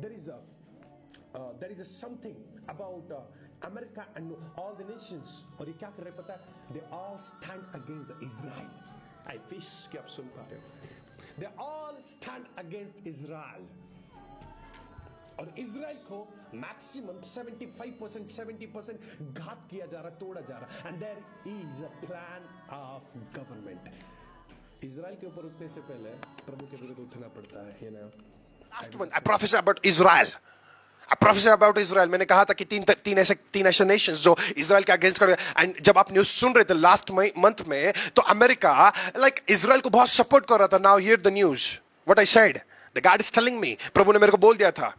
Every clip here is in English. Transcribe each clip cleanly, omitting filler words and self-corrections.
there is a something about America and all the nations, और ये क्या कर रहे हैं पता है? They all stand against the Israel. I wish कि आप सुन पा रहे हो. They all stand against Israel. और इजराइल को मैक्सिमम 75% 70% घात किया जा रहा, तोड़ा जा रहा. And there is a plan of government. Israel के ऊपर उठने से पहले प्रभु के विरुद्ध उठना पड़ता है, you know. Last one, I prophesy about Israel. I prophesy about Israel. मैंने कहा था कि तीन ऐसे nations जो इजराइल के अगेंस्ट खड़े. And जब आप न्यूज़ सुन रहे थे लास्ट मंथ में, तो अमेरिका like इजराइल को बहुत सपोर्ट कर रहा था. Now hear the news. What I said. The God is telling me. प्रभु ने मेरे को बोल दिया था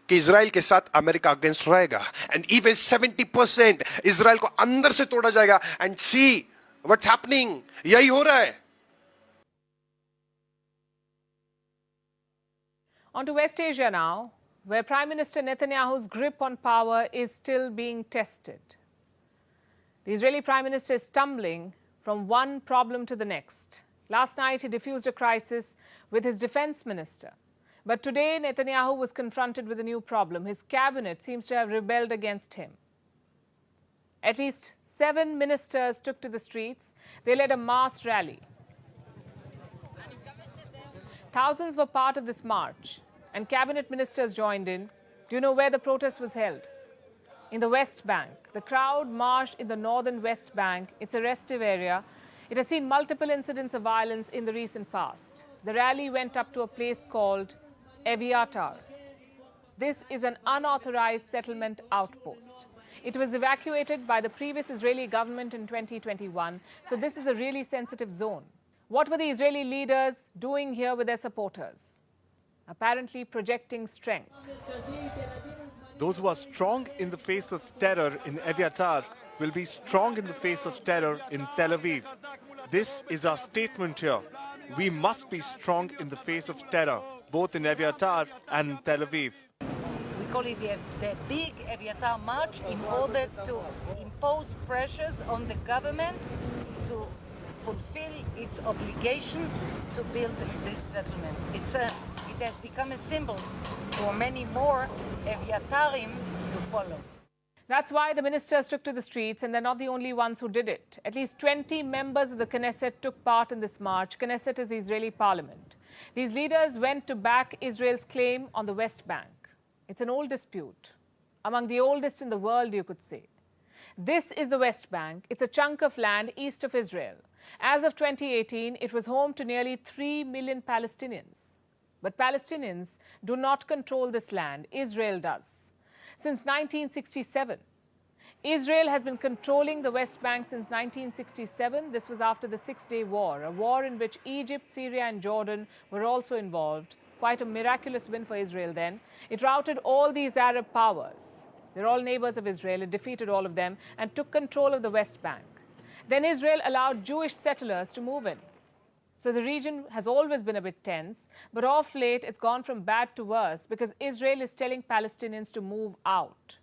कि इजराइल के साथ अमेरिका अगेंस्ट रहेगा. And even 70% इजराइल को अंदर से तोड़ा जाएगा. And see what's happening. यही हो रहा है. On to West Asia now, where Prime Minister Netanyahu's grip on power is still being tested. The Israeli Prime Minister is stumbling from one problem to the next. Last night, he diffused a crisis with his defense minister. But today, Netanyahu was confronted with a new problem. His cabinet seems to have rebelled against him. At least 7 ministers took to the streets. They led a mass rally. Thousands were part of this march, and cabinet ministers joined in. Do you know where the protest was held? In the West Bank. The crowd marched in the northern West Bank. It's a restive area. It has seen multiple incidents of violence in the recent past. The rally went up to a place called Eviatar. This is an unauthorized settlement outpost. It was evacuated by the previous Israeli government in 2021, so this is a really sensitive zone. What were the Israeli leaders doing here with their supporters? Apparently projecting strength. Those who are strong in the face of terror in Eviatar will be strong in the face of terror in Tel Aviv. This is our statement here. We must be strong in the face of terror, both in Eviatar and Tel Aviv. We call it the big Eviatar March in order to impose pressures on the government to fulfill its obligation to build this settlement. It has become a symbol for many more Eviatarim to follow. That's why the ministers took to the streets, and they're not the only ones who did it. At least 20 members of the Knesset took part in this march. Knesset is the Israeli parliament. These leaders went to back Israel's claim on the West Bank. It's an old dispute, among the oldest in the world, you could say. This is the West Bank. It's a chunk of land east of Israel. As of 2018, it was home to nearly 3 million Palestinians. But Palestinians do not control this land. Israel does. Since 1967, Israel has been controlling the West Bank since 1967. This was after the Six-Day War, a war in which Egypt, Syria and Jordan were also involved. Quite a miraculous win for Israel then. It routed all these Arab powers. They're all neighbors of Israel. It defeated all of them and took control of the West Bank. Then Israel allowed Jewish settlers to move in. So the region has always been a bit tense, but of late it's gone from bad to worse because Israel is telling Palestinians to move out.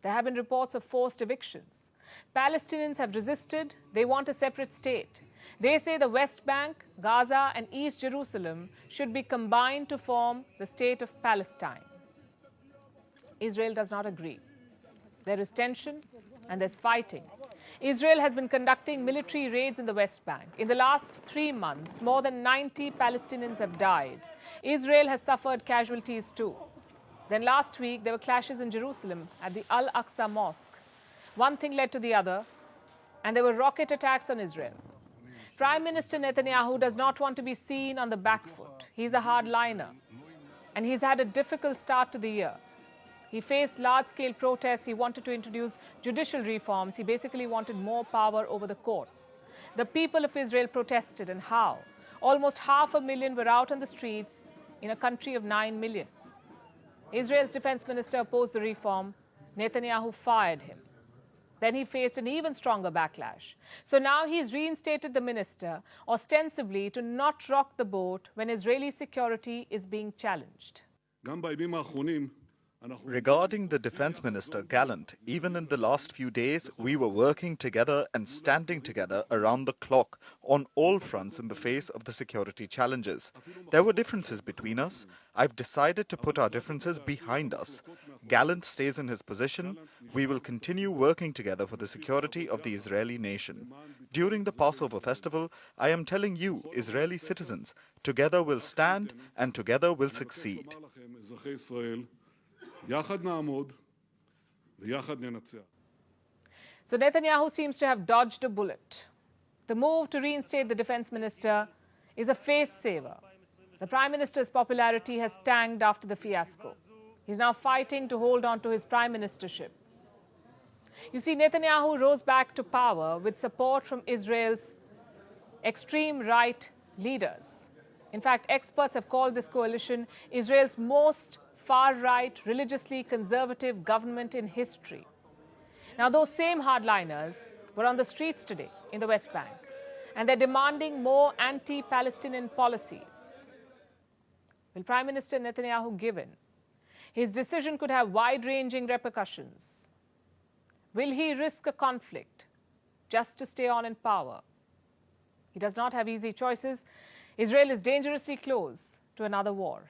There have been reports of forced evictions. Palestinians have resisted. They want a separate state. They say the West Bank, Gaza and East Jerusalem should be combined to form the state of Palestine. Israel does not agree. There is tension and there's fighting. Israel has been conducting military raids in the West Bank. In the last 3 months, more than 90 Palestinians have died. Israel has suffered casualties too. Then last week, there were clashes in Jerusalem at the Al-Aqsa Mosque. One thing led to the other, and there were rocket attacks on Israel. Prime Minister Netanyahu does not want to be seen on the back foot. He's a hardliner, and he's had a difficult start to the year. He faced large-scale protests. He wanted to introduce judicial reforms. He basically wanted more power over the courts. The people of Israel protested, and how? Almost 500,000 were out on the streets in a country of 9 million. Israel's defense minister opposed the reform. Netanyahu fired him. Then he faced an even stronger backlash. So now he's reinstated the minister, ostensibly to not rock the boat when Israeli security is being challenged. גם בימים האחרונים Regarding the Defense Minister, Gallant, even in the last few days, we were working together and standing together around the clock on all fronts in the face of the security challenges. There were differences between us. I've decided to put our differences behind us. Gallant stays in his position. We will continue working together for the security of the Israeli nation. During the Passover festival, I am telling you, Israeli citizens, together we'll stand and together we'll succeed. So Netanyahu seems to have dodged a bullet. The move to reinstate the defense minister is a face saver. The prime minister's popularity has tanked after the fiasco. He's now fighting to hold on to his prime ministership. You see, Netanyahu rose back to power with support from Israel's extreme right leaders. In fact, experts have called this coalition Israel's most far-right, religiously conservative government in history. Now, those same hardliners were on the streets today in the West Bank, and they're demanding more anti-Palestinian policies. Will Prime Minister Netanyahu give in? His decision could have wide-ranging repercussions. Will he risk a conflict just to stay on in power? He does not have easy choices. Israel is dangerously close to another war.